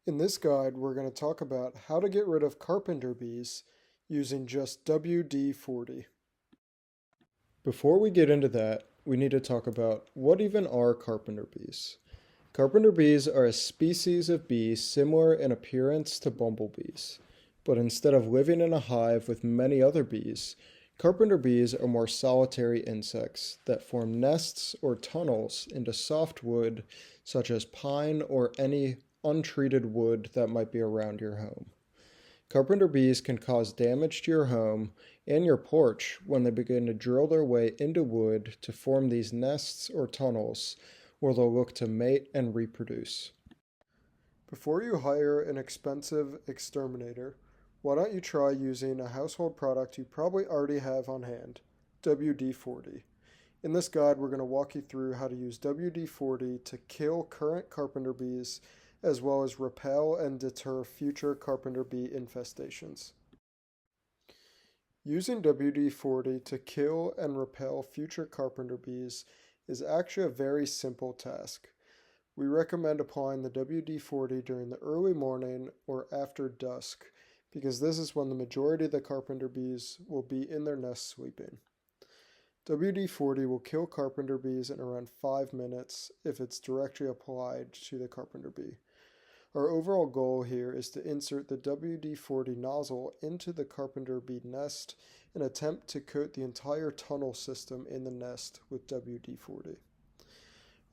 In this guide, we're going to talk about how to get rid of carpenter bees using just WD-40. Before we get into that, we need to talk about what even are carpenter bees. Carpenter bees are a species of bee similar in appearance to bumblebees, but instead of living in a hive with many other bees, carpenter bees are more solitary insects that form nests or tunnels into soft wood such as pine or any untreated wood that might be around your home. Carpenter bees can cause damage to your home and your porch when they begin to drill their way into wood to form these nests or tunnels where they'll look to mate and reproduce. Before you hire an expensive exterminator, why don't you try using a household product you probably already have on hand, WD-40. In this guide, we're going to walk you through how to use WD-40 to kill current carpenter bees as well as repel and deter future carpenter bee infestations. Using WD-40 to kill and repel future carpenter bees is actually a very simple task. We recommend applying the WD-40 during the early morning or after dusk because this is when the majority of the carpenter bees will be in their nests sleeping. WD-40 will kill carpenter bees in around 5 minutes if it's directly applied to the carpenter bee. Our overall goal here is to insert the WD-40 nozzle into the carpenter bee nest and attempt to coat the entire tunnel system in the nest with WD-40.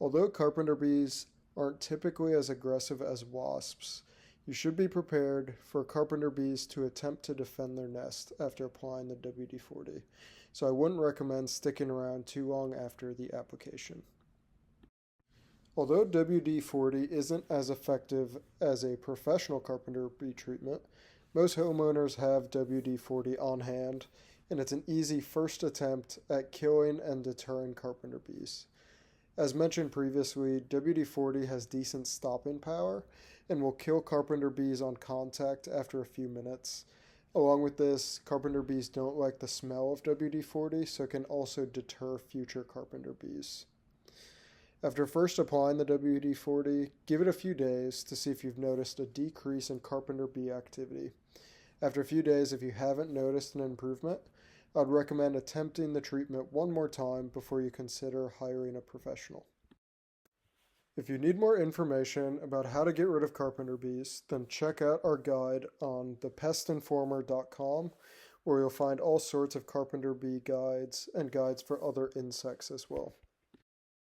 Although carpenter bees aren't typically as aggressive as wasps, you should be prepared for carpenter bees to attempt to defend their nest after applying the WD-40, so I wouldn't recommend sticking around too long after the application. Although WD-40 isn't as effective as a professional carpenter bee treatment, most homeowners have WD-40 on hand, and it's an easy first attempt at killing and deterring carpenter bees. As mentioned previously, WD-40 has decent stopping power and will kill carpenter bees on contact after a few minutes. Along with this, carpenter bees don't like the smell of WD-40, so it can also deter future carpenter bees. After first applying the WD-40, give it a few days to see if you've noticed a decrease in carpenter bee activity. After a few days, if you haven't noticed an improvement, I'd recommend attempting the treatment one more time before you consider hiring a professional. If you need more information about how to get rid of carpenter bees, then check out our guide on thepestinformer.com, where you'll find all sorts of carpenter bee guides and guides for other insects as well.